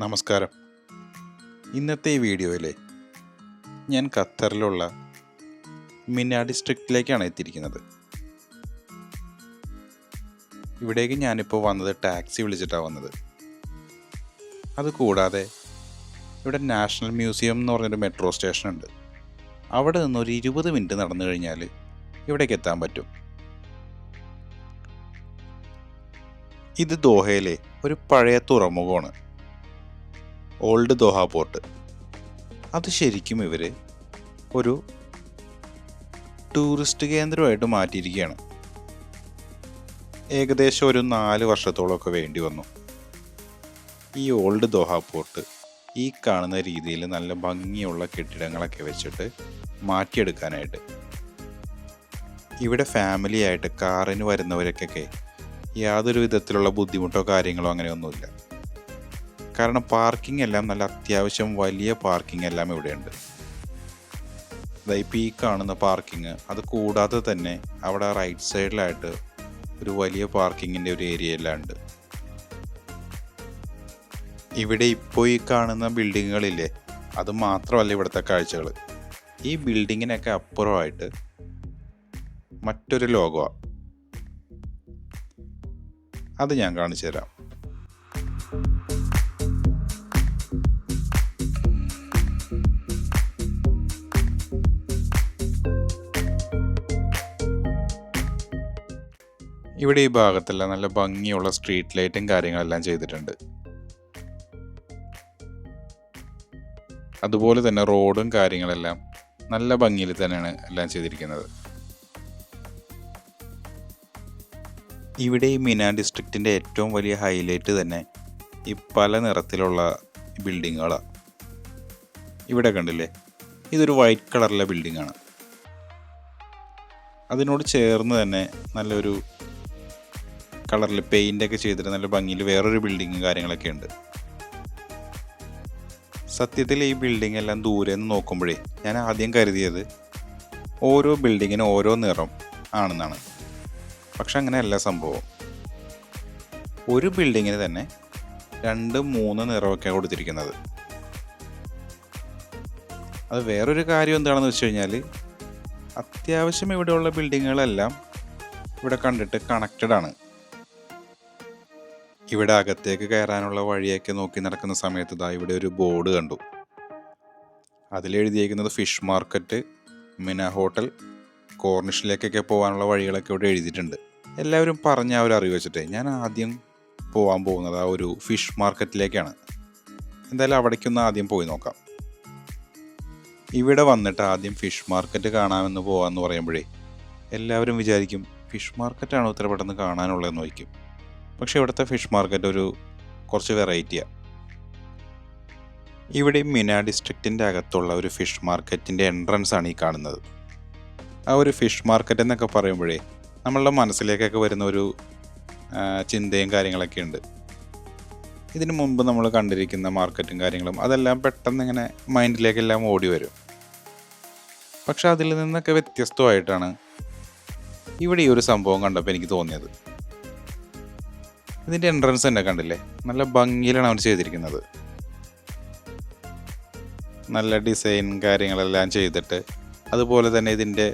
നമസ്കാരം. ഇന്നത്തെ ഈ വീഡിയോയിൽ ഞാൻ ഖത്തറിലുള്ള മിന ഡിസ്ട്രിക്റ്റിലേക്കാണ് എത്തിയിരിക്കുന്നത്. ഇവിടേക്ക് ഞാനിപ്പോൾ വന്നത് ടാക്സി വിളിച്ചിട്ടാണ് വന്നത്. അതുകൂടാതെ ഇവിടെ നാഷണൽ മ്യൂസിയം എന്ന് പറഞ്ഞൊരു മെട്രോ സ്റ്റേഷനുണ്ട്. അവിടെ നിന്ന് ഒരു 20 മിനിറ്റ് നടന്നു കഴിഞ്ഞാൽ ഇവിടേക്ക് എത്താൻ പറ്റും. ഇത് ദോഹയിലെ ഒരു പഴയ തുറമുഖമാണ്, ഓൾഡ് ദോഹ പോർട്ട്. അത് ശരിക്കും ഇവർ ഒരു ടൂറിസ്റ്റ് കേന്ദ്രമായിട്ട് മാറ്റിയിരിക്കുകയാണ്. ഏകദേശം ഒരു 4 വർഷത്തോളമൊക്കെ വേണ്ടി വന്നു ഈ ഓൾഡ് ദോഹ പോർട്ട് ഈ കാണുന്ന രീതിയിൽ നല്ല ഭംഗിയുള്ള കെട്ടിടങ്ങളൊക്കെ വെച്ചിട്ട് മാറ്റിയെടുക്കാനായിട്ട്. ഇവിടെ ഫാമിലി ആയിട്ട് കാറിന് വരുന്നവർക്കൊക്കെ യാതൊരു വിധത്തിലുള്ള ബുദ്ധിമുട്ടോ കാര്യങ്ങളോ അങ്ങനെയൊന്നുമില്ല. കാരണം പാർക്കിംഗ് എല്ലാം നല്ല അത്യാവശ്യം വലിയ പാർക്കിംഗ് എല്ലാം ഇവിടെയുണ്ട്. ഇപ്പോൾ ഈ കാണുന്ന പാർക്കിംഗ്, അത് കൂടാതെ തന്നെ അവിടെ റൈറ്റ് സൈഡിലായിട്ട് ഒരു വലിയ പാർക്കിങ്ങിൻ്റെ ഒരു ഏരിയ എല്ലാം ഉണ്ട്. ഇവിടെ ഇപ്പോൾ ഈ കാണുന്ന ബിൽഡിങ്ങുകളില്ലേ, അത് മാത്രമല്ല ഇവിടുത്തെ കാഴ്ചകൾ. ഈ ബിൽഡിങ്ങിനൊക്കെ അപ്പുറമായിട്ട് മറ്റൊരു ലോകമാണ്. അത് ഞാൻ കാണിച്ചു തരാം. ഇവിടെ ഈ ഭാഗത്തെല്ലാം നല്ല ഭംഗിയുള്ള സ്ട്രീറ്റ് ലൈറ്റും കാര്യങ്ങളെല്ലാം ചെയ്തിട്ടുണ്ട്. അതുപോലെ തന്നെ റോഡും കാര്യങ്ങളെല്ലാം നല്ല ഭംഗിയിൽ തന്നെയാണ് എല്ലാം ചെയ്തിരിക്കുന്നത്. ഇവിടെ ഈ മിന ഡിസ്ട്രിക്റ്റിൻ്റെ ഏറ്റവും വലിയ ഹൈലൈറ്റ് തന്നെ ഈ പല നിറത്തിലുള്ള ബിൽഡിങ്ങുകളാണ്. ഇവിടെ കണ്ടില്ലേ, ഇതൊരു വൈറ്റ് കളറിലെ ബിൽഡിങ്ങാണ്. അതിനോട് ചേർന്ന് തന്നെ നല്ലൊരു കളറിൽ പെയിൻ്റൊക്കെ ചെയ്തിട്ട് നല്ല ഭംഗിയിൽ വേറൊരു ബിൽഡിങ്ങും കാര്യങ്ങളൊക്കെ ഉണ്ട്. സത്യത്തിൽ ഈ ബിൽഡിംഗ് എല്ലാം ദൂരെ നിന്ന് നോക്കുമ്പോഴേ ഞാൻ ആദ്യം കരുതിയത് ഓരോ ബിൽഡിങ്ങിനും ഓരോ നിറം ആണെന്നാണ്. പക്ഷെ അങ്ങനെയല്ല സംഭവം. ഒരു ബിൽഡിങ്ങിന് തന്നെ 2-3 നിറമൊക്കെ കൊടുത്തിരിക്കുന്നത്. അത് വേറൊരു കാര്യം എന്താണെന്ന് വെച്ച് കഴിഞ്ഞാൽ, അത്യാവശ്യം ഇവിടെയുള്ള ബിൽഡിങ്ങുകളെല്ലാം ഇവിടെ കണ്ടിട്ട് കണക്റ്റഡ് ആണ്. ഇവിടെ അകത്തേക്ക് കയറാനുള്ള വഴിയൊക്കെ നോക്കി നടക്കുന്ന സമയത്ത് ഇതാ ഇവിടെ ഒരു ബോർഡ് കണ്ടു. അതിലെഴുതിയിരിക്കുന്നത് ഫിഷ് മാർക്കറ്റ്, മിന ഹോട്ടൽ, കോർണിഷിലേക്കൊക്കെ പോകാനുള്ള വഴികളൊക്കെ ഇവിടെ എഴുതിയിട്ടുണ്ട്. എല്ലാവരും പറഞ്ഞ ആ ഒരു അറിവ് വെച്ചിട്ട് ഞാൻ ആദ്യം പോകാൻ പോകുന്നത് ആ ഒരു ഫിഷ് മാർക്കറ്റിലേക്കാണ്. എന്തായാലും അവിടേക്കൊന്ന് ആദ്യം പോയി നോക്കാം. ഇവിടെ വന്നിട്ട് ആദ്യം ഫിഷ് മാർക്കറ്റ് കാണാമെന്ന് പോകാമെന്ന് പറയുമ്പോഴേ എല്ലാവരും വിചാരിക്കും ഫിഷ് മാർക്കറ്റാണോ ഇത്ര പെട്ടെന്ന് കാണാനുള്ളതെന്ന് ചോദിക്കും. പക്ഷെ ഇവിടുത്തെ ഫിഷ് മാർക്കറ്റ് കുറച്ച് വെറൈറ്റിയാണ്. ഇവിടെ മിന ഡിസ്ട്രിക്റ്റിൻ്റെ അകത്തുള്ള ഒരു ഫിഷ് മാർക്കറ്റിൻ്റെ എൻട്രൻസ് ആണ് ഈ കാണുന്നത്. ആ ഒരു ഫിഷ് മാർക്കറ്റ് എന്നൊക്കെ പറയുമ്പോഴേ നമ്മളുടെ മനസ്സിലേക്കൊക്കെ വരുന്ന ഒരു ചിന്തയും കാര്യങ്ങളൊക്കെ ഉണ്ട്. ഇതിനു മുമ്പ് നമ്മൾ കണ്ടിരിക്കുന്ന മാർക്കറ്റും കാര്യങ്ങളും അതെല്ലാം പെട്ടെന്ന് ഇങ്ങനെ മൈൻഡിലേക്കെല്ലാം ഓടി വരും. പക്ഷെ അതിൽ നിന്നൊക്കെ വ്യത്യസ്തമായിട്ടാണ് ഇവിടെ ഈ ഒരു സംഭവം കണ്ടപ്പോൾ എനിക്ക് തോന്നിയത്. ഇതിൻ്റെ എൻട്രൻസ് തന്നെ കണ്ടില്ലേ, നല്ല ഭംഗിയിലാണ് അവർ ചെയ്തിരിക്കുന്നത്. നല്ല ഡിസൈൻ കാര്യങ്ങളെല്ലാം ചെയ്തിട്ട്, അതുപോലെ തന്നെ ഇതിൻ്റെ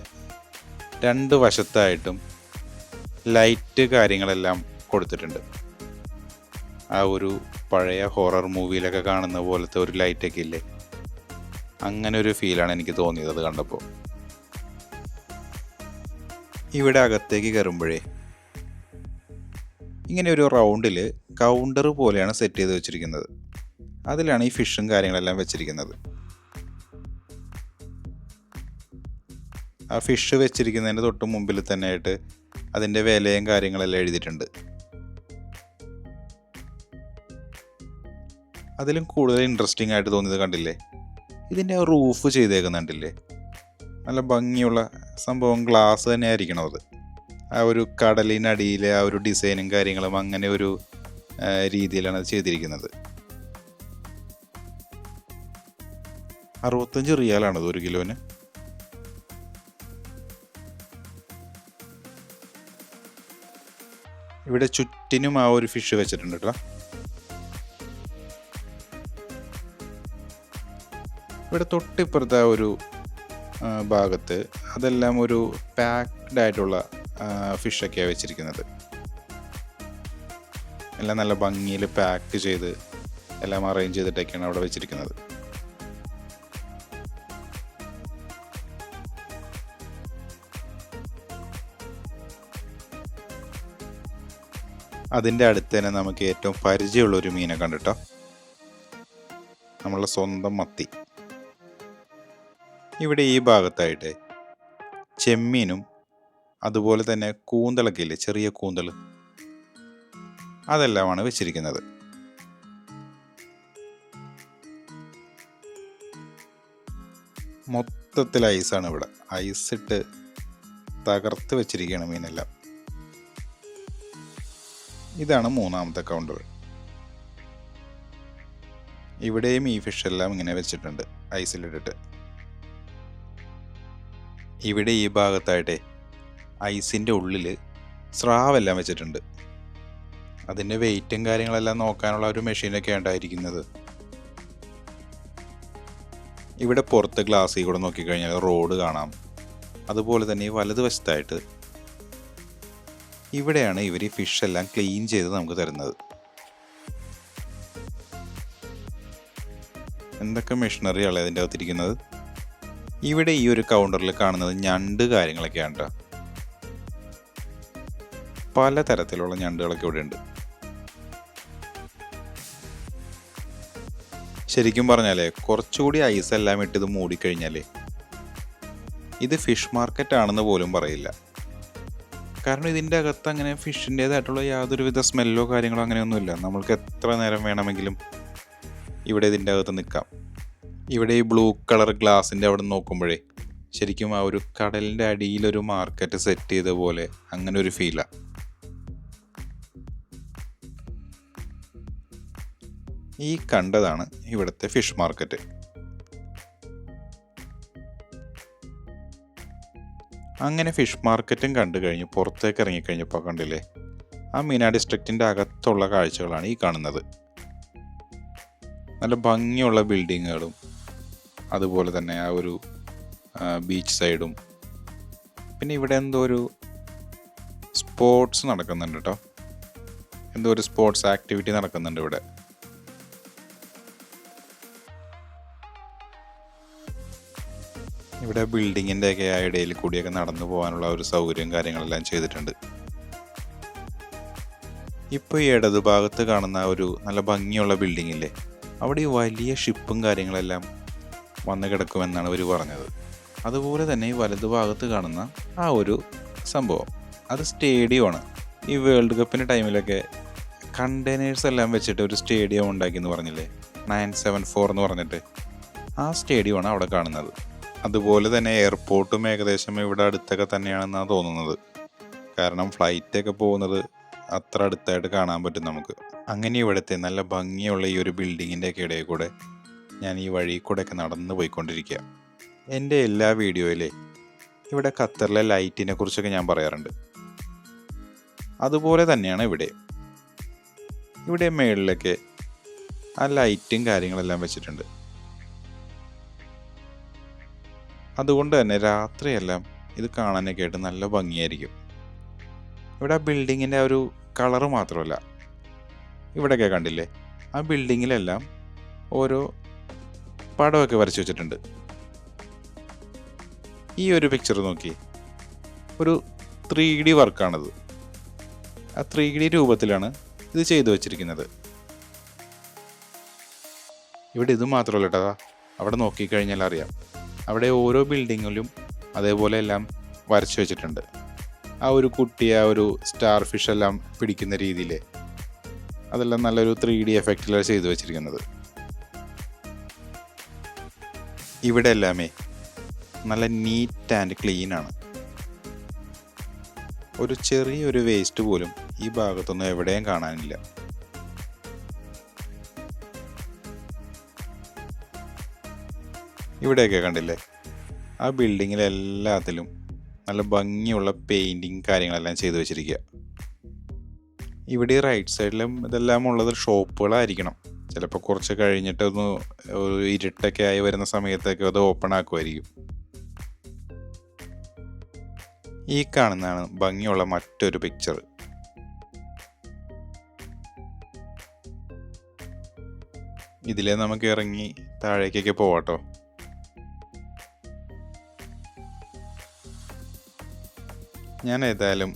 2 വശത്തായിട്ടും ലൈറ്റ് കാര്യങ്ങളെല്ലാം കൊടുത്തിട്ടുണ്ട്. ആ ഒരു പഴയ ഹൊറർ മൂവിയിലൊക്കെ കാണുന്ന പോലത്തെ ഒരു ലൈറ്റൊക്കെ ഇല്ലേ, അങ്ങനെ ഒരു ഫീലാണ് എനിക്ക് തോന്നിയത് അത് കണ്ടപ്പോൾ. ഇവിടെ അകത്തേക്ക് കയറുമ്പോഴേ ഇങ്ങനെ ഒരു റൗണ്ടിൽ കൗണ്ടർ പോലെയാണ് സെറ്റ് ചെയ്ത് വെച്ചിരിക്കുന്നത്. അതിലാണ് ഈ ഫിഷും കാര്യങ്ങളെല്ലാം വെച്ചിരിക്കുന്നത്. ആ ഫിഷ് വെച്ചിരിക്കുന്നതിൻ്റെ തൊട്ട് മുമ്പിൽ തന്നെ ആയിട്ട് അതിൻ്റെ വിലയും കാര്യങ്ങളെല്ലാം എഴുതിയിട്ടുണ്ട്. അതിലും കൂടുതൽ ഇൻട്രസ്റ്റിംഗ് ആയിട്ട് തോന്നിയത് കണ്ടില്ലേ, ഇതിൻ്റെ റൂഫ് ചെയ്തേക്കുന്നുണ്ടില്ലേ, നല്ല ഭംഗിയുള്ള സംഭവം. ഗ്ലാസ് തന്നെ ആയിരിക്കണം അത്. ആ ഒരു കടലിനടിയിലെ ആ ഒരു ഡിസൈനും കാര്യങ്ങളും അങ്ങനെ ഒരു രീതിയിലാണ് അത് ചെയ്തിരിക്കുന്നത്. 65 റിയാലാണത് 1 കിലോന്. ഇവിടെ ചുറ്റിനും ആ ഒരു ഫിഷ് വെച്ചിട്ടുണ്ട് കേട്ടോ. ഇവിടെ തൊട്ടിപ്പുറത്തെ ആ ഒരു ഭാഗത്ത് അതെല്ലാം ഒരു പാക്ഡ് ആയിട്ടുള്ള ഫിഷൊക്കെയാണ് വെച്ചിരിക്കുന്നത്. എല്ലാം നല്ല ഭംഗിയിൽ പാക്ക് ചെയ്ത് എല്ലാം അറേഞ്ച് ചെയ്തിട്ടൊക്കെയാണ് അവിടെ വെച്ചിരിക്കുന്നത്. അതിൻ്റെ അടുത്ത് തന്നെ നമുക്ക് ഏറ്റവും പരിചയമുള്ള ഒരു മീനെ കണ്ടിട്ടോ, നമ്മളുടെ സ്വന്തം മത്തി. ഇവിടെ ഈ ഭാഗത്തായിട്ട് ചെമ്മീനും അതുപോലെ തന്നെ കൂന്തളൊക്കെ ഇല്ലേ, ചെറിയ കൂന്തൾ, അതെല്ലാമാണ് വെച്ചിരിക്കുന്നത്. മൊത്തത്തിൽ ഐസാണ് ഇവിടെ, ഐസിട്ട് തകർത്ത് വെച്ചിരിക്കുകയാണ് മീനെല്ലാം. ഇതാണ് മൂന്നാമത്തെ കൗണ്ടർ. ഇവിടെയും ഈ ഫിഷ് എല്ലാം ഇങ്ങനെ വെച്ചിട്ടുണ്ട് ഐസിലിട്ടിട്ട്. ഇവിടെ ഈ ഭാഗത്തായിട്ട് ഐസിൻ്റെ ഉള്ളിൽ സ്രാവെല്ലാം വെച്ചിട്ടുണ്ട്. അതിൻ്റെ വെയിറ്റും കാര്യങ്ങളെല്ലാം നോക്കാനുള്ള ഒരു മെഷീനൊക്കെ ഉണ്ടായിരിക്കുന്നത്. ഇവിടെ പുറത്ത് ഗ്ലാസ്സിൽ കൂടെ നോക്കിക്കഴിഞ്ഞാൽ റോഡ് കാണാം. അതുപോലെ തന്നെ ഈ വലതുവശത്തായിട്ട് ഇവിടെയാണ് ഇവർ ഈ ഫിഷ് എല്ലാം ക്ലീൻ ചെയ്ത് നമുക്ക് തരുന്നത്. എന്തൊക്കെ മെഷീനറിയാണ് അതിൻ്റെ അകത്തിരിക്കുന്നത്. ഇവിടെ ഈ ഒരു കൗണ്ടറിൽ കാണുന്നത് ഞണ്ട് കാര്യങ്ങളൊക്കെയാണ് കേട്ടോ. പല തരത്തിലുള്ള ഞണ്ടുകളൊക്കെ ഇവിടെ ഉണ്ട്. ശരിക്കും പറഞ്ഞാലേ കുറച്ചുകൂടി ഐസെല്ലാം ഇട്ടിത് മൂടിക്കഴിഞ്ഞാലേ ഇത് ഫിഷ് മാർക്കറ്റ് ആണെന്ന് പോലും പറയില്ല. കാരണം ഇതിൻ്റെ അകത്ത് അങ്ങനെ ഫിഷിൻ്റേതായിട്ടുള്ള യാതൊരുവിധ സ്മെല്ലോ കാര്യങ്ങളോ അങ്ങനെയൊന്നുമില്ല. നമ്മൾക്ക് എത്ര നേരം വേണമെങ്കിലും ഇവിടെ ഇതിൻ്റെ അകത്ത് നിൽക്കാം. ഇവിടെ ഈ ബ്ലൂ കളർ ഗ്ലാസിൻ്റെ അവിടെ നോക്കുമ്പോഴേ ശരിക്കും ആ ഒരു കടലിൻ്റെ അടിയിലൊരു മാർക്കറ്റ് സെറ്റ് ചെയ്ത പോലെ അങ്ങനെ ഒരു ഫീലാണ്. ഈ കണ്ടതാണ് ഇവിടുത്തെ ഫിഷ് മാർക്കറ്റ്. അങ്ങനെ ഫിഷ് മാർക്കറ്റും കണ്ടു കഴിഞ്ഞ് പുറത്തേക്ക് ഇറങ്ങിക്കഴിഞ്ഞപ്പോൾ കണ്ടില്ലേ, ആ മീന ഡിസ്ട്രിക്റ്റിൻ്റെ അകത്തുള്ള കാഴ്ചകളാണ് ഈ കാണുന്നത്. നല്ല ഭംഗിയുള്ള ബിൽഡിങ്ങുകളും അതുപോലെ തന്നെ ആ ഒരു ബീച്ച് സൈഡും, പിന്നെ ഇവിടെ എന്തോ ഒരു സ്പോർട്സ് നടക്കുന്നുണ്ട് കേട്ടോ. എന്തോ ഒരു സ്പോർട്സ് ആക്ടിവിറ്റി നടക്കുന്നുണ്ട് ഇവിടെ. ഇവിടെ ബിൽഡിങ്ങിൻ്റെ ഒക്കെ ആ ഇടയിൽ കൂടിയൊക്കെ നടന്നു പോകാനുള്ള ഒരു സൗകര്യം കാര്യങ്ങളെല്ലാം ചെയ്തിട്ടുണ്ട്. ഇപ്പോൾ ഈ ഇടതുഭാഗത്ത് കാണുന്ന ഒരു നല്ല ഭംഗിയുള്ള ബിൽഡിംഗ് ഇല്ലേ, അവിടെ ഈ വലിയ ഷിപ്പും കാര്യങ്ങളെല്ലാം വന്ന് കിടക്കുമെന്നാണ് ഇവർ പറഞ്ഞത്. അതുപോലെ തന്നെ ഈ വലതുഭാഗത്ത് കാണുന്ന ആ ഒരു സംഭവം അത് സ്റ്റേഡിയമാണ്. ഈ വേൾഡ് കപ്പിൻ്റെ ടൈമിലൊക്കെ കണ്ടെയ്നേഴ്സ് എല്ലാം വെച്ചിട്ട് ഒരു സ്റ്റേഡിയം ഉണ്ടാക്കി എന്ന് പറഞ്ഞില്ലേ, 974 എന്ന് പറഞ്ഞിട്ട്, ആ സ്റ്റേഡിയമാണ് അവിടെ കാണുന്നത്. അതുപോലെ തന്നെ എയർപോർട്ടും ഏകദേശം ഇവിടെ അടുത്തൊക്കെ തന്നെയാണെന്നാണ് തോന്നുന്നത്. കാരണം ഫ്ലൈറ്റൊക്കെ പോകുന്നത് അത്ര അടുത്തായിട്ട് കാണാൻ പറ്റും നമുക്ക്. അങ്ങനെ ഇവിടുത്തെ നല്ല ഭംഗിയുള്ള ഈ ഒരു ബിൽഡിങ്ങിൻ്റെ ഒക്കെ ഇടയിൽ കൂടെ ഞാൻ ഈ വഴി കൂടെയൊക്കെ നടന്നു പോയിക്കൊണ്ടിരിക്കുക. എൻ്റെ എല്ലാ വീഡിയോയിലെ ഇവിടെ ഖത്തറിലെ ലൈറ്റിനെ കുറിച്ചൊക്കെ ഞാൻ പറയാറുണ്ട്. അതുപോലെ തന്നെയാണ് ഇവിടെ മേളിലൊക്കെ ആ ലൈറ്റും കാര്യങ്ങളെല്ലാം വെച്ചിട്ടുണ്ട്. അതുകൊണ്ട് തന്നെ രാത്രിയെല്ലാം ഇത് കാണാനൊക്കെ ആയിട്ട് നല്ല ഭംഗിയായിരിക്കും. ഇവിടെ ആ ബിൽഡിങ്ങിൻ്റെ ഒരു കളറ് മാത്രമല്ല, ഇവിടെയൊക്കെ കണ്ടില്ലേ, ആ ബിൽഡിങ്ങിലെല്ലാം ഓരോ പടമൊക്കെ വരച്ച് വെച്ചിട്ടുണ്ട്. ഈ ഒരു പിക്ചർ നോക്കി, ഒരു 3D വർക്കാണത്. ആ 3D രൂപത്തിലാണ് ഇത് ചെയ്തു വച്ചിരിക്കുന്നത്. ഇവിടെ ഇത് മാത്രമല്ല കേട്ടോ, അവിടെ നോക്കിക്കഴിഞ്ഞാൽ അറിയാം, അവിടെ ഓരോ ബിൽഡിങ്ങിലും അതേപോലെ എല്ലാം വരച്ചു വെച്ചിട്ടുണ്ട്. ആ ഒരു കുട്ടി ആ ഒരു സ്റ്റാർ ഫിഷ് എല്ലാം പിടിക്കുന്ന രീതിയിൽ അതെല്ലാം നല്ലൊരു 3D എഫക്റ്റിലാണ് ചെയ്തു വെച്ചിരിക്കുന്നത്. ഇവിടെ എല്ലാമേ നല്ല നീറ്റ് ആൻഡ് ക്ലീൻ ആണ്. ഒരു ചെറിയൊരു വേസ്റ്റ് പോലും ഈ ഭാഗത്തൊന്നും എവിടെയും കാണാനില്ല. ഇവിടെയൊക്കെ കണ്ടില്ലേ, ആ ബിൽഡിങ്ങിലെല്ലാത്തിലും നല്ല ഭംഗിയുള്ള പെയിൻറ്റിങ് കാര്യങ്ങളെല്ലാം ചെയ്തു വെച്ചിരിക്കുക. ഇവിടെ റൈറ്റ് സൈഡിലും ഇതെല്ലാം ഉള്ളത് ഷോപ്പുകളായിരിക്കണം. ചിലപ്പോൾ കുറച്ച് കഴിഞ്ഞിട്ടൊന്ന് ഒരു ഇരുട്ടൊക്കെ ആയി വരുന്ന സമയത്തൊക്കെ അത് ഓപ്പൺ ആക്കുമായിരിക്കും. ഈ കാണുന്നതാണ് ഭംഗിയുള്ള മറ്റൊരു പിക്ചർ. ഇതിലെ നമുക്ക് ഇറങ്ങി താഴേക്കൊക്കെ പോവാട്ടോ. ഞാൻ ഏതായാലും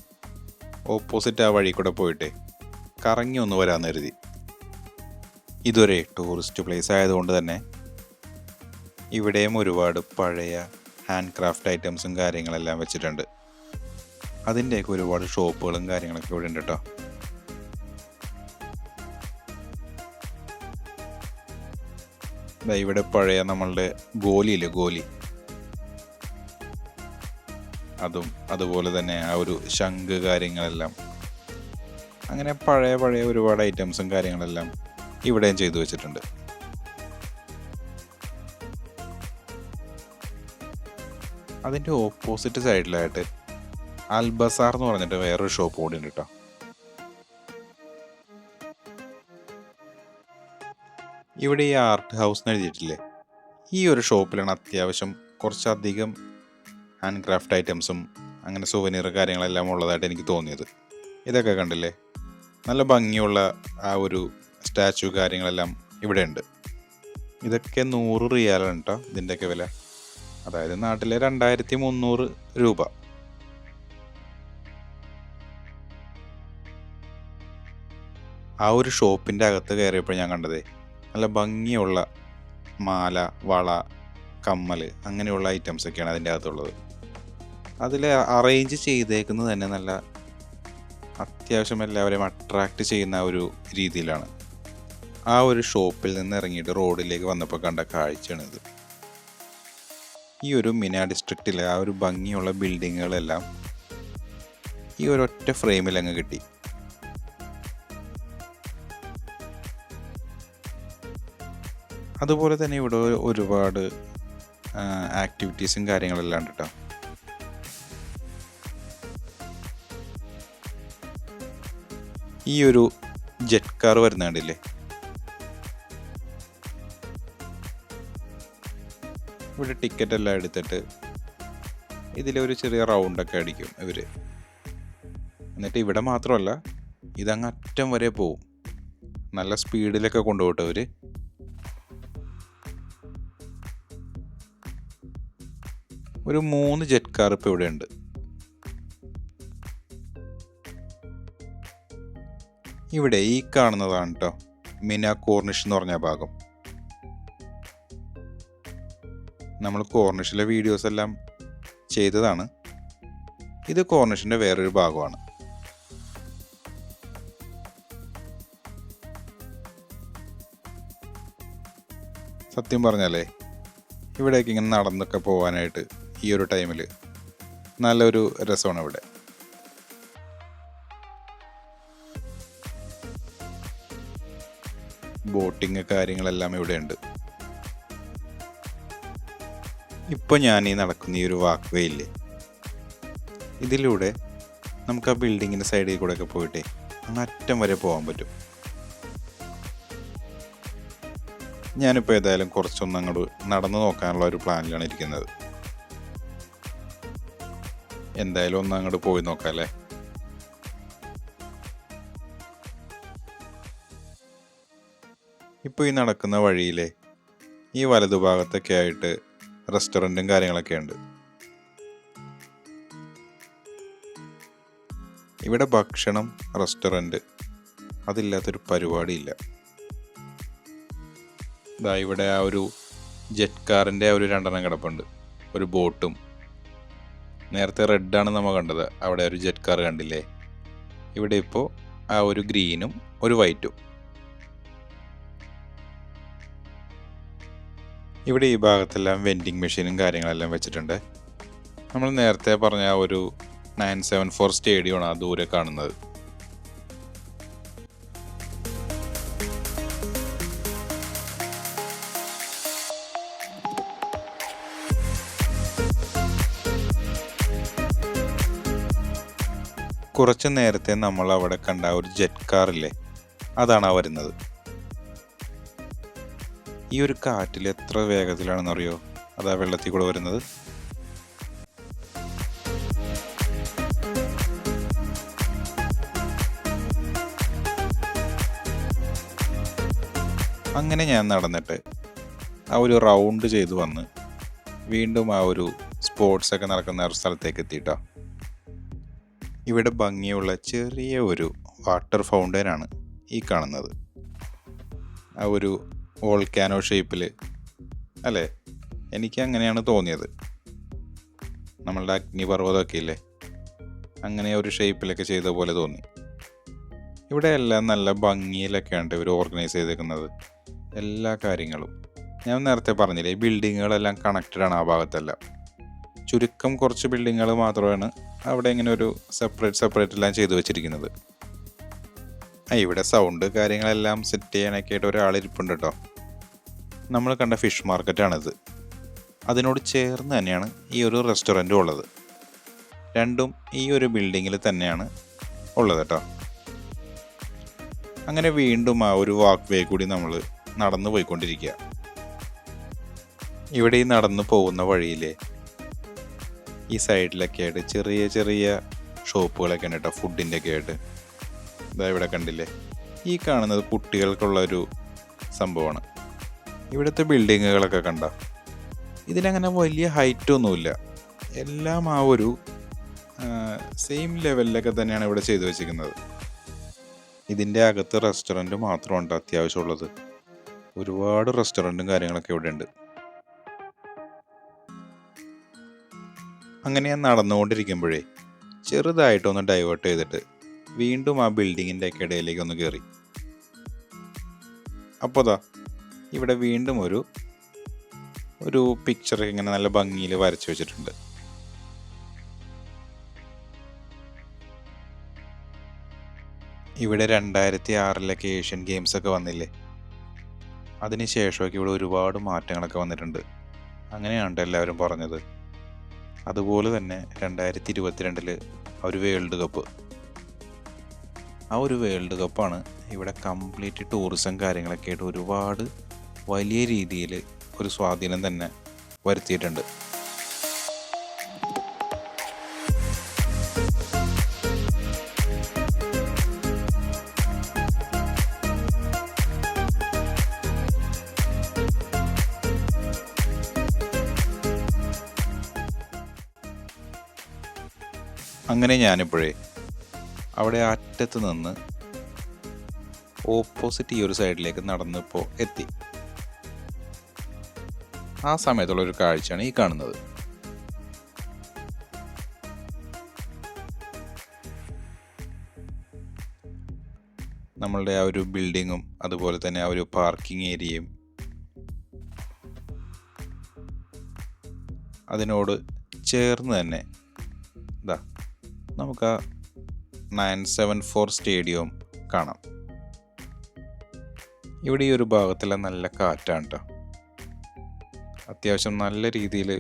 ഓപ്പോസിറ്റ് ആ വഴി കൂടെ പോയിട്ടേ കറങ്ങി ഒന്ന് വരാമെന്ന് കരുതി. ഇതൊരു ടൂറിസ്റ്റ് പ്ലേസ് ആയതുകൊണ്ട് തന്നെ ഇവിടെയും ഒരുപാട് പഴയ ഹാൻഡ് ക്രാഫ്റ്റ് ഐറ്റംസും കാര്യങ്ങളെല്ലാം വെച്ചിട്ടുണ്ട്. അതിൻ്റെയൊക്കെ ഒരുപാട് ഷോപ്പുകളും കാര്യങ്ങളൊക്കെ ഇവിടെ ഉണ്ട് കേട്ടോ. ഇവിടെ പഴയ നമ്മളുടെ ഗോലിയില്ലേ, ഗോലി, അതും അതുപോലെ തന്നെ ആ ഒരു ശംഖ് കാര്യങ്ങളെല്ലാം, അങ്ങനെ പഴയ ഒരുപാട് ഐറ്റംസും കാര്യങ്ങളെല്ലാം ഇവിടെയും ചെയ്തു വെച്ചിട്ടുണ്ട്. അതിൻ്റെ ഓപ്പോസിറ്റ് സൈഡിലായിട്ട് അൽബസാർ എന്ന് പറഞ്ഞിട്ട് വേറൊരു ഷോപ്പ് കൂടി ഉണ്ട് കേട്ടോ. ഇവിടെ ഈ ആർട്ട് ഹൗസ് എന്ന് എഴുതിയിട്ടില്ലേ, ഈ ഒരു ഷോപ്പിലാണ് അത്യാവശ്യം കുറച്ചധികം ഹാൻഡ് ക്രാഫ്റ്റ് ഐറ്റംസും അങ്ങനെ സുവനീർ കാര്യങ്ങളെല്ലാം ഉള്ളതായിട്ട് എനിക്ക് തോന്നിയത്. ഇതൊക്കെ കണ്ടില്ലേ, നല്ല ഭംഗിയുള്ള ആ ഒരു സ്റ്റാച്ചു കാര്യങ്ങളെല്ലാം ഇവിടെ ഉണ്ട്. ഇതൊക്കെ 100 റിയാലാണ് കേട്ടോ ഇതിൻ്റെയൊക്കെ വില, അതായത് നാട്ടിലെ 2300 രൂപ. ആ ഒരു ഷോപ്പിൻ്റെ അകത്ത് കയറിയപ്പോൾ ഞാൻ കണ്ടതേ നല്ല ഭംഗിയുള്ള മാല, വള, കമ്മൽ, അങ്ങനെയുള്ള ഐറ്റംസൊക്കെയാണ് അതിൻ്റെ അകത്തുള്ളത്. അതിൽ അറേഞ്ച് ചെയ്തേക്കുന്നത് തന്നെ നല്ല അത്യാവശ്യം എല്ലാവരെയും അട്രാക്റ്റ് ചെയ്യുന്ന ഒരു രീതിയിലാണ്. ആ ഒരു ഷോപ്പിൽ നിന്ന് ഇറങ്ങിയിട്ട് റോഡിലേക്ക് വന്നപ്പോൾ കണ്ട കാഴ്ചയാണിത്. ഈ ഒരു മിന ഡിസ്ട്രിക്റ്റിലെ ആ ഒരു ഭംഗിയുള്ള ബിൽഡിങ്ങുകളെല്ലാം ഈ ഒരൊറ്റ ഫ്രെയിമിൽ അങ്ങ് കിട്ടി. അതുപോലെ തന്നെ ഇവിടെ ഒരുപാട് ആക്ടിവിറ്റീസും കാര്യങ്ങളെല്ലാം ഉണ്ട് കേട്ടോ. ഈ ഒരു ജെറ്റ് കാർ വരുന്ന കണ്ടില്ലേ, ഇവിടെ ടിക്കറ്റ് എല്ലാം എടുത്തിട്ട് ഇതിലൊരു ചെറിയ റൗണ്ടൊക്കെ അടിക്കും ഇവർ. എന്നിട്ട് ഇവിടെ മാത്രമല്ല, ഇതങ്ങ് അറ്റം വരെ പോവും. നല്ല സ്പീഡിലൊക്കെ കൊണ്ടുപോട്ടെ അവർ. ഒരു 3 ജെറ്റ് കാർ ഇപ്പോൾ ഇവിടെ ഉണ്ട്. ഇവിടെ ഈ കാണുന്നതാണ് കേട്ടോ മിന കോർണിഷ് എന്ന് പറഞ്ഞ ഭാഗം. നമ്മൾ കോർണിഷിലെ വീഡിയോസ് എല്ലാം ചെയ്തതാണ്. ഇത് കോർണിഷിൻ്റെ വേറൊരു ഭാഗമാണ്. സത്യം പറഞ്ഞാലേ ഇവിടേക്ക് ഇങ്ങനെ നടന്നൊക്കെ പോകാനായിട്ട് ഈ ഒരു ടൈമിൽ നല്ലൊരു രസമാണ് ഇവിടെ. ബോട്ടിങ് കാര്യങ്ങളെല്ലാം ഇവിടെ ഉണ്ട്. ഇപ്പോൾ ഞാൻ ഈ നടക്കുന്ന ഈ ഒരു വാക്ക് വേ ഇല്ലേ, ഇതിലൂടെ നമുക്ക് ആ ബിൽഡിങ്ങിൻ്റെ സൈഡിൽ കൂടെ ഒക്കെ പോയിട്ടേ അങ്ങ് അറ്റം വരെ പോകാൻ പറ്റും. ഞാനിപ്പോൾ ഏതായാലും കുറച്ചൊന്നും അങ്ങോട്ട് നടന്നു നോക്കാനുള്ള ഒരു പ്ലാനിലാണ് ഇരിക്കുന്നത്. എന്തായാലും ഒന്ന് അങ്ങോട്ട് പോയി നോക്കാം അല്ലേ. ഇപ്പോൾ ഈ നടക്കുന്ന വഴിയിലെ ഈ വലതുഭാഗത്തൊക്കെ ആയിട്ട് റെസ്റ്റോറൻറ്റും കാര്യങ്ങളൊക്കെ ഉണ്ട്. ഇവിടെ ഭക്ഷണം, റെസ്റ്റോറൻറ്റ് അതില്ലാത്തൊരു പരിപാടിയില്ല. ഇതാ ഇവിടെ ആ ഒരു ജെറ്റ് കാറിൻ്റെ ഒരു 2 കിടപ്പുണ്ട്, ഒരു ബോട്ടും. നേരത്തെ റെഡാണ് നമ്മൾ കണ്ടത്, അവിടെ ഒരു ജെറ്റ് കാർ കണ്ടില്ലേ. ഇവിടെ ഇപ്പോൾ ആ ഒരു ഗ്രീനും ഒരു വൈറ്റും. ഇവിടെ ഈ ഭാഗത്തെല്ലാം വെൻഡിങ് മെഷീനും കാര്യങ്ങളെല്ലാം വെച്ചിട്ടുണ്ട്. നമ്മൾ നേരത്തെ പറഞ്ഞ ആ ഒരു 974 സ്റ്റേഡിയമാണ് ആ ദൂരെ കാണുന്നത്. കുറച്ച് നേരത്തെ നമ്മൾ അവിടെ കണ്ട ഒരു ജെറ്റ് കാറില്ലേ, അതാണ് ആ വരുന്നത്. ഈ ഒരു കാറ്റിൽ എത്ര വേഗത്തിലാണെന്നറിയോ അതാ വെള്ളത്തിൽ കൂടെ വരുന്നത്. അങ്ങനെ ഞാൻ നടന്നിട്ട് ആ ഒരു റൗണ്ട് ചെയ്ത് വന്ന് വീണ്ടും ആ ഒരു സ്പോർട്സ് ഒക്കെ നടക്കുന്ന ഒരു സ്ഥലത്തേക്ക് എത്തിയിട്ടോ. ഇവിടെ ഭംഗിയുള്ള ചെറിയ ഒരു വാട്ടർ ഫൗണ്ടനാണ് ഈ കാണുന്നത്. ആ ഒരു വോൾക്കാനോ ഷേപ്പിൽ അല്ലേ, എനിക്ക് അങ്ങനെയാണ് തോന്നിയത്. നമ്മളുടെ അഗ്നിപർവ്വതമൊക്കെ ഇല്ലേ, അങ്ങനെ ഒരു ഷേപ്പിലൊക്കെ ചെയ്ത പോലെ തോന്നി. ഇവിടെ എല്ലാം നല്ല ഭംഗിയിലൊക്കെയാണ് ഇവർ ഓർഗനൈസ് ചെയ്തേക്കുന്നത്. എല്ലാ കാര്യങ്ങളും ഞാൻ നേരത്തെ പറഞ്ഞില്ലേ, ഈ ബിൽഡിങ്ങുകളെല്ലാം കണക്റ്റഡ് ആണ് ആ ഭാഗത്തെല്ലാം. ചുരുക്കം കുറച്ച് ബിൽഡിങ്ങുകൾ മാത്രമാണ് അവിടെ ഇങ്ങനെ ഒരു സെപ്പറേറ്റ് എല്ലാം ചെയ്തു വെച്ചിരിക്കുന്നത്. ഇവിടെ സൗണ്ട് കാര്യങ്ങളെല്ലാം സെറ്റ് ചെയ്യാനൊക്കെ ആയിട്ട് ഒരാളിരിപ്പുണ്ട് കേട്ടോ. നമ്മൾ കണ്ട ഫിഷ് മാർക്കറ്റാണിത്. അതിനോട് ചേർന്ന് തന്നെയാണ് ഈ ഒരു റെസ്റ്റോറൻറ്റും ഉള്ളത്. രണ്ടും ഈ ഒരു ബിൽഡിങ്ങിൽ തന്നെയാണ് ഉള്ളത് കേട്ടോ. അങ്ങനെ വീണ്ടും ആ ഒരു വാക്ക് വേ കൂടി നമ്മൾ നടന്നു പോയിക്കൊണ്ടിരിക്കുക. ഇവിടെ ഈ നടന്നു പോകുന്ന വഴിയിലെ ഈ സൈഡിലൊക്കെ ആയിട്ട് ചെറിയ ചെറിയ ഷോപ്പുകളൊക്കെ ഉണ്ട് കേട്ടോ, ഫുഡിൻ്റെ ഒക്കെ ആയിട്ട്. ഇതാ ഇവിടെ കണ്ടില്ലേ, ഈ കാണുന്നത് കുട്ടികൾക്കുള്ളൊരു സംഭവമാണ്. ഇവിടുത്തെ ബിൽഡിങ്ങുകളൊക്കെ കണ്ട ഇതിലങ്ങനെ വലിയ ഹൈറ്റൊന്നുമില്ല, എല്ലാം ആ ഒരു സെയിം ലെവലിലൊക്കെ തന്നെയാണ് ഇവിടെ ചെയ്തു വെച്ചിരിക്കുന്നത്. ഇതിൻ്റെ അകത്ത് റെസ്റ്റോറൻറ്റ് മാത്രമുണ്ട് അത്യാവശ്യമുള്ളത്. ഒരുപാട് റെസ്റ്റോറൻറ്റും കാര്യങ്ങളൊക്കെ ഇവിടെ ഉണ്ട്. അങ്ങനെ ഞാൻ നടന്നുകൊണ്ടിരിക്കുമ്പോഴേ ചെറുതായിട്ടൊന്ന് ഡൈവേർട്ട് ചെയ്തിട്ട് വീണ്ടും ആ ബിൽഡിങ്ങിൻ്റെ ഒക്കെ ഇടയിലേക്ക് ഒന്ന് കയറി. അപ്പോൾ ദാ ഇവിടെ വീണ്ടും ഒരു പിക്ചർ ഇങ്ങനെ നല്ല ഭംഗിയിൽ വരച്ചു വെച്ചിട്ടുണ്ട്. ഇവിടെ 2006 ഏഷ്യൻ ഗെയിംസ് ഒക്കെ വന്നില്ലേ, അതിന് ശേഷമൊക്കെ ഇവിടെ ഒരുപാട് മാറ്റങ്ങളൊക്കെ വന്നിട്ടുണ്ട്. അങ്ങനെയാണ് എല്ലാവരും പറഞ്ഞത്. അതുപോലെ തന്നെ 2022 ഒരു വേൾഡ് കപ്പ്, ആ ഒരു വേൾഡ് കപ്പാണ് ഇവിടെ കംപ്ലീറ്റ് ടൂറിസം കാര്യങ്ങളൊക്കെ ആയിട്ട് ഒരുപാട് വലിയ രീതിയിൽ ഒരു സ്വാധീനം തന്നെ വരുത്തിയിട്ടുണ്ട്. അങ്ങനെ ഞാനിപ്പോഴേ അവിടെ അറ്റത്ത് നിന്ന് ഓപ്പോസിറ്റ് ഈ ഒരു സൈഡിലേക്ക് നടന്നിപ്പോൾ എത്തി. ആ സമയത്തുള്ളൊരു കാഴ്ചയാണ് ഈ കാണുന്നത്. നമ്മളുടെ ആ ഒരു ബിൽഡിങ്ങും അതുപോലെ തന്നെ ആ ഒരു പാർക്കിംഗ് ഏരിയയും അതിനോട് ചേർന്ന് തന്നെ ഇതാ നമുക്ക് ആ 974 സ്റ്റേഡിയം കാണാം. ഇവിടെ ഈ ഒരു ഭാഗത്തെല്ലാം നല്ല കാറ്റാണ് കേട്ടോ. അത്യാവശ്യം നല്ല രീതിയിൽ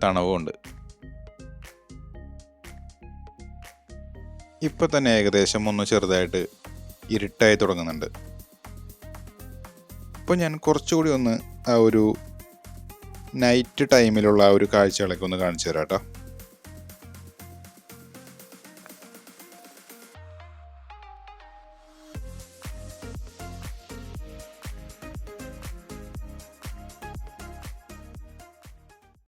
തണവുമുണ്ട്. ഇപ്പം തന്നെ ഏകദേശം ഒന്ന് ചെറുതായിട്ട് ഇരുട്ടായി തുടങ്ങുന്നുണ്ട്. അപ്പോൾ ഞാൻ കുറച്ചുകൂടി ഒന്ന് ആ ഒരു നൈറ്റ് ടൈമിലുള്ള ആ ഒരു കാഴ്ചകളൊക്കെ ഒന്ന് കാണിച്ചു തരാം കേട്ടോ.